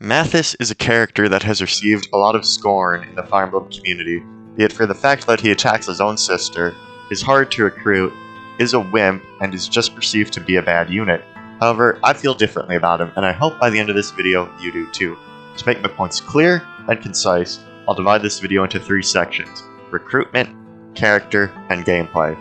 Mathis is a character that has received a lot of scorn in the Fire Emblem community, be it for the fact that he attacks his own sister, is hard to recruit, is a wimp, and is just perceived to be a bad unit. However, I feel differently about him, and I hope by the end of this video you do too. To make my points clear and concise, I'll divide this video into 3 sections: recruitment, character, and gameplay.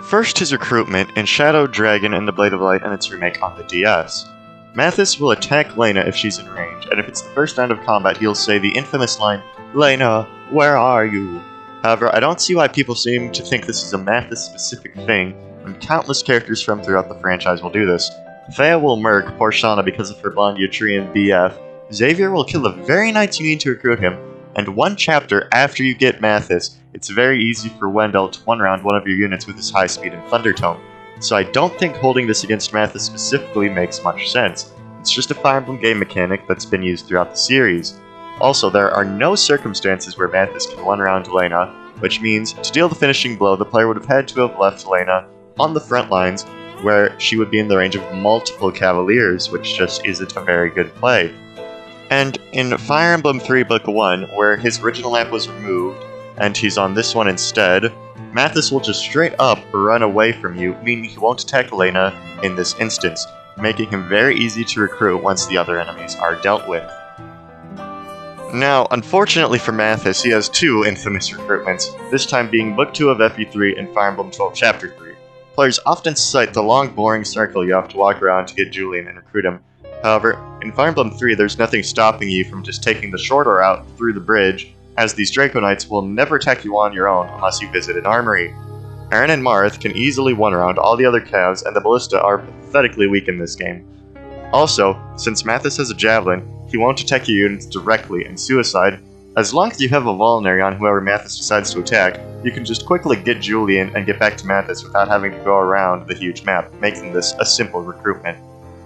First is recruitment in Shadow Dragon and the Blade of Light and its remake on the DS. Mathis will attack Lena if she's in range, and if it's the first round of combat, he'll say the infamous line, "Lena, where are you?" However, I don't see why people seem to think this is a Mathis-specific thing, when countless characters from throughout the franchise will do this. Thea will murk poor Shauna because of her blonde Utrian BF, Xavier will kill the very knights you need to recruit him, and 1 chapter after you get Mathis, it's very easy for Wendell to one-round one of your units with his high speed and Thunder Tone. So I don't think holding this against Mathis specifically makes much sense. It's just a Fire Emblem game mechanic that's been used throughout the series. Also, there are no circumstances where Mathis can one-round Lena, which means to deal the finishing blow, the player would have had to have left Lena on the front lines, where she would be in the range of multiple Cavaliers, which just isn't a very good play. And in Fire Emblem 3 Book 1, where his original map was removed, and he's on this one instead, Mathis will just straight up run away from you, meaning he won't attack Lena in this instance, making him very easy to recruit once the other enemies are dealt with. Now, unfortunately for Mathis, he has 2 infamous recruitments, this time being Book 2 of FE3 and Fire Emblem 12 Chapter 3. Players often cite the long, boring circle you have to walk around to get Julian and recruit him. However, in Fire Emblem 3, there's nothing stopping you from just taking the shorter route through the bridge, as these Draco Knights will never attack you on your own unless you visit an armory. Aaron and Marth can easily one-round all the other Cavs, and the Ballista are pathetically weak in this game. Also, since Mathis has a Javelin, he won't attack your units directly, and Suicide, as long as you have a Vulnerary on whoever Mathis decides to attack, you can just quickly get Julian and get back to Mathis without having to go around the huge map, making this a simple recruitment.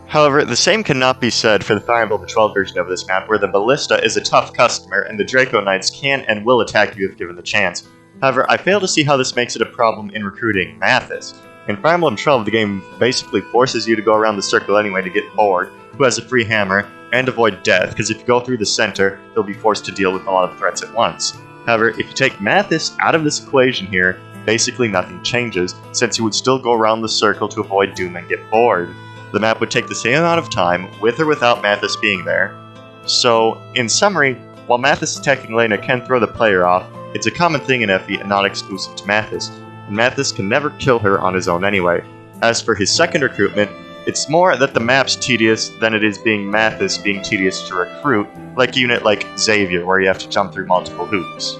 However, the same cannot be said for the Fire Emblem 12 version of this map, where the Ballista is a tough customer, and the Draco Knights can and will attack you if given the chance. However, I fail to see how this makes it a problem in recruiting Mathis. In Fire Emblem 12, the game basically forces you to go around the circle anyway to get Ford, who has a free hammer, and avoid death, because if you go through the center, you'll be forced to deal with a lot of threats at once. However, if you take Mathis out of this equation here, basically nothing changes, since you would still go around the circle to avoid Doom and get bored. The map would take the same amount of time, with or without Mathis being there. So, in summary, while Mathis attacking Lena can throw the player off, it's a common thing in FE and not exclusive to Mathis, and Mathis can never kill her on his own anyway. As for his second recruitment, it's more that the map's tedious than it is being Mathis being tedious to recruit, like a unit like Xavier, where you have to jump through multiple hoops.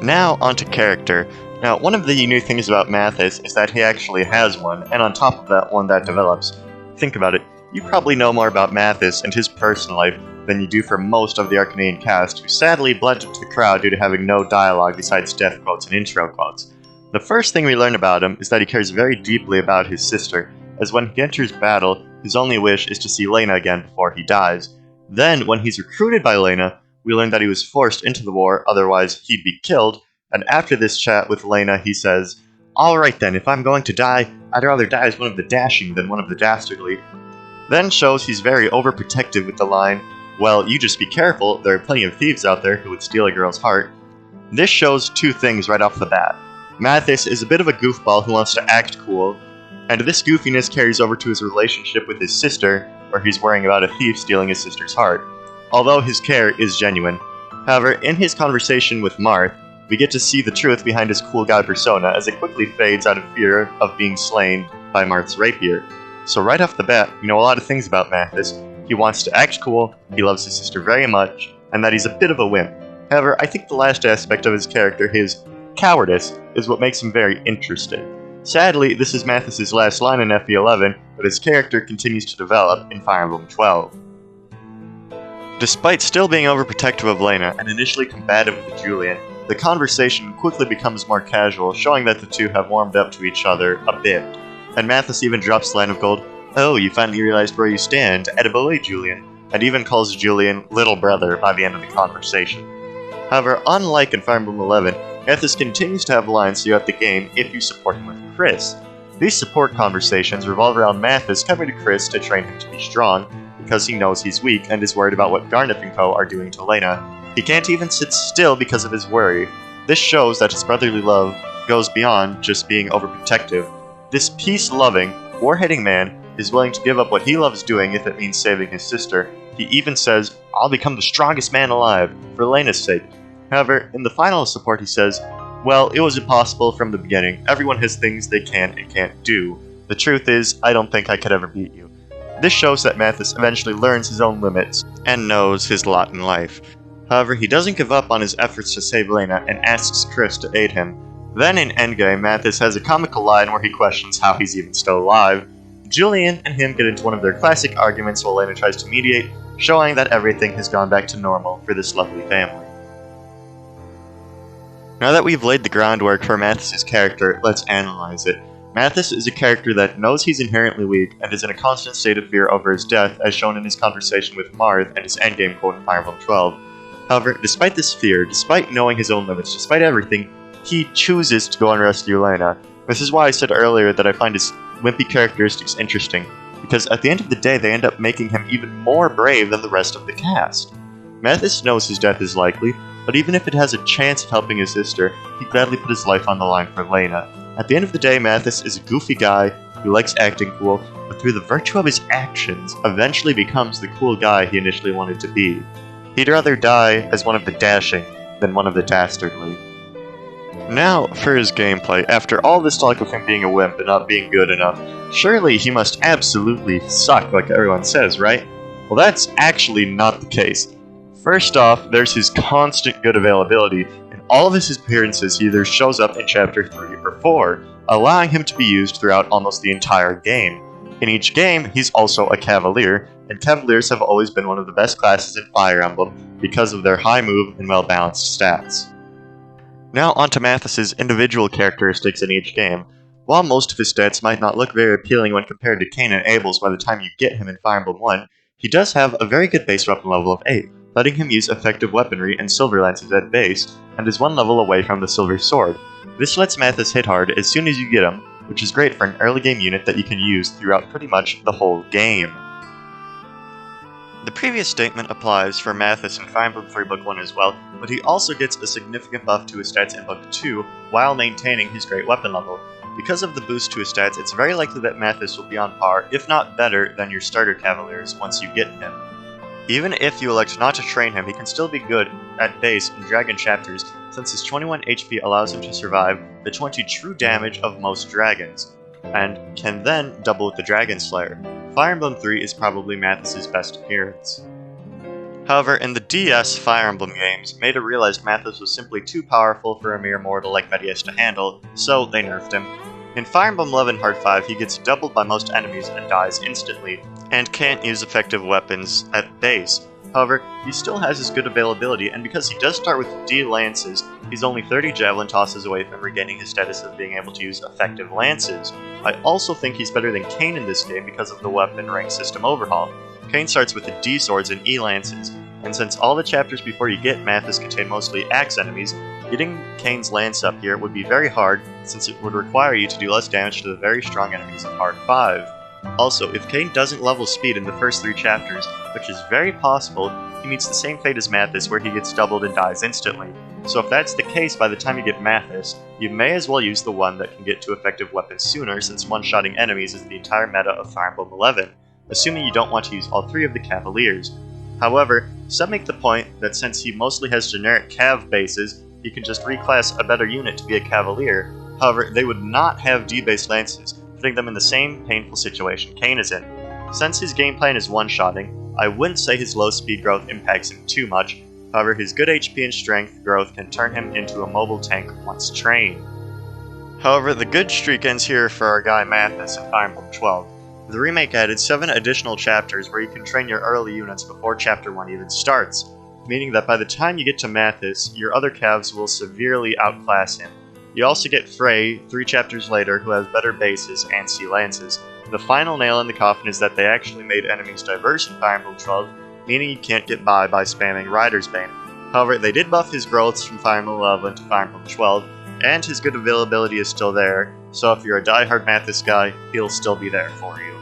Now onto character. Now, one of the new things about Mathis is that he actually has one, and on top of that, one that develops. Think about it, you probably know more about Mathis and his personal life than you do for most of the Arcanine cast, who sadly bled into the crowd due to having no dialogue besides death quotes and intro quotes. The first thing we learn about him is that he cares very deeply about his sister, as when he enters battle, his only wish is to see Lena again before he dies. Then, when he's recruited by Lena, we learn that he was forced into the war, otherwise he'd be killed, and after this chat with Lena, he says, "Alright then, if I'm going to die, I'd rather die as one of the dashing than one of the dastardly." Then shows he's very overprotective with the line, "Well, you just be careful, there are plenty of thieves out there who would steal a girl's heart." This shows 2 things right off the bat. Mathis is a bit of a goofball who wants to act cool, and this goofiness carries over to his relationship with his sister, where he's worrying about a thief stealing his sister's heart, although his care is genuine. However, in his conversation with Marth, we get to see the truth behind his cool guy persona as it quickly fades out of fear of being slain by Marth's rapier. So right off the bat, we know a lot of things about Mathis. He wants to act cool, he loves his sister very much, and that he's a bit of a wimp. However, I think the last aspect of his character, his cowardice, is what makes him very interesting. Sadly, this is Matthis' last line in FE11, but his character continues to develop in Fire Emblem 12. Despite still being overprotective of Lena and initially combative with Julian, the conversation quickly becomes more casual, showing that the two have warmed up to each other a bit. And Mathis even drops the line of gold, "Oh, you finally realized where you stand, attaboy, Julian," and even calls Julian little brother by the end of the conversation. However, unlike in Fire Emblem 11, Mathis continues to have lines throughout the game if you support him with Chris. These support conversations revolve around Mathis coming to Chris to train him to be strong, because he knows he's weak and is worried about what Garnet and co. are doing to Lena. He can't even sit still because of his worry. This shows that his brotherly love goes beyond just being overprotective. This peace-loving, war-hating man is willing to give up what he loves doing if it means saving his sister. He even says, "I'll become the strongest man alive, for Lena's sake." However, in the final support he says, "Well, it was impossible from the beginning. Everyone has things they can and can't do. The truth is, I don't think I could ever beat you." This shows that Mathis eventually learns his own limits and knows his lot in life. However, he doesn't give up on his efforts to save Lena and asks Chris to aid him. Then in Endgame, Mathis has a comical line where he questions how he's even still alive. Julian and him get into one of their classic arguments while Lena tries to mediate, showing that everything has gone back to normal for this lovely family. Now that we've laid the groundwork for Mathis' character, let's analyze it. Mathis is a character that knows he's inherently weak and is in a constant state of fear over his death, as shown in his conversation with Marth and his endgame quote in Fire Emblem 12. However, despite this fear, despite knowing his own limits, despite everything, he chooses to go and rescue Lena. This is why I said earlier that I find his wimpy characteristics interesting, because at the end of the day they end up making him even more brave than the rest of the cast. Mathis knows his death is likely, but even if it has a chance of helping his sister, he'd gladly put his life on the line for Lena. At the end of the day, Mathis is a goofy guy who likes acting cool, but through the virtue of his actions, eventually becomes the cool guy he initially wanted to be. He'd rather die as one of the dashing than one of the dastardly. Now, for his gameplay. After all this talk of him being a wimp and not being good enough, surely he must absolutely suck like everyone says, right? Well, that's actually not the case. First off, there's his constant good availability. In all of his appearances, he either shows up in Chapter 3 or 4, allowing him to be used throughout almost the entire game. In each game, he's also a Cavalier, and Cavaliers have always been one of the best classes in Fire Emblem because of their high move and well-balanced stats. Now onto Mathis' individual characteristics in each game. While most of his stats might not look very appealing when compared to Cain and Abel's by the time you get him in Fire Emblem 1, he does have a very good base weapon level of 8, letting him use effective weaponry and silver lances at base, and is one level away from the silver sword. This lets Mathis hit hard as soon as you get him, which is great for an early game unit that you can use throughout pretty much the whole game. The previous statement applies for Mathis in Fire Emblem 3 Book 1 as well, but he also gets a significant buff to his stats in Book 2 while maintaining his great weapon level. Because of the boost to his stats, it's very likely that Mathis will be on par, if not better, than your starter Cavaliers once you get him. Even if you elect not to train him, he can still be good at base in Dragon Chapters, since his 21 HP allows him to survive the 20 true damage of most dragons, and can then double with the Dragon Slayer. Fire Emblem 3 is probably Mathis' best appearance. However, in the DS Fire Emblem games, Maida realized Mathis was simply too powerful for a mere mortal like Matthis to handle, so they nerfed him. In Fire Emblem Love and Heart 5, he gets doubled by most enemies and dies instantly, and can't use effective weapons at base. However, he still has his good availability, and because he does start with D lances, he's only 30 javelin tosses away from regaining his status of being able to use effective lances. I also think he's better than Cain in this game because of the weapon rank system overhaul. Cain starts with the D swords and E lances, and since all the chapters before you get Mathis contain mostly axe enemies, getting Cain's lance up here would be very hard since it would require you to do less damage to the very strong enemies of Heart 5. Also, if Cain doesn't level speed in the first 3 chapters, which is very possible, he meets the same fate as Mathis where he gets doubled and dies instantly. So if that's the case by the time you get Mathis, you may as well use the one that can get to effective weapons sooner since one-shotting enemies is the entire meta of Fire Emblem 11, assuming you don't want to use all 3 of the Cavaliers. However, some make the point that since he mostly has generic Cav bases, he can just reclass a better unit to be a Cavalier. However, they would not have D-based lances, putting them in the same painful situation Cain is in. Since his game plan is one-shotting, I wouldn't say his low speed growth impacts him too much, however his good HP and strength growth can turn him into a mobile tank once trained. However, the good streak ends here for our guy Mathis in Fire Emblem 12. The remake added 7 additional chapters where you can train your early units before Chapter 1 even starts, meaning that by the time you get to Mathis, your other Cavs will severely outclass him. You also get Frey 3 chapters later, who has better bases and C lances. The final nail in the coffin is that they actually made enemies diverse in Fire Emblem 12, meaning you can't get by spamming Rider's Bane. However, they did buff his growths from Fire Emblem 11 to Fire Emblem 12, and his good availability is still there, so if you're a diehard Mathis guy, he'll still be there for you.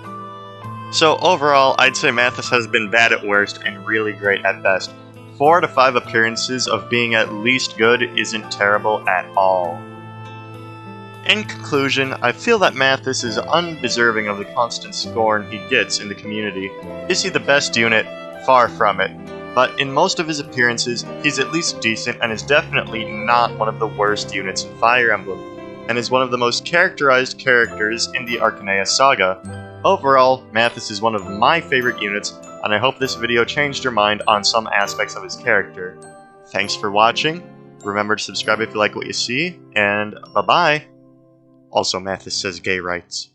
So overall, I'd say Mathis has been bad at worst and really great at best. 4 out of 5 appearances of being at least good isn't terrible at all. In conclusion, I feel that Mathis is undeserving of the constant scorn he gets in the community. Is he the best unit? Far from it. But in most of his appearances, he's at least decent and is definitely not one of the worst units in Fire Emblem, and is one of the most characterized characters in the Arcanea saga. Overall, Mathis is one of my favorite units, and I hope this video changed your mind on some aspects of his character. Thanks for watching, remember to subscribe if you like what you see, and bye-bye! Also, Mathis says gay rights.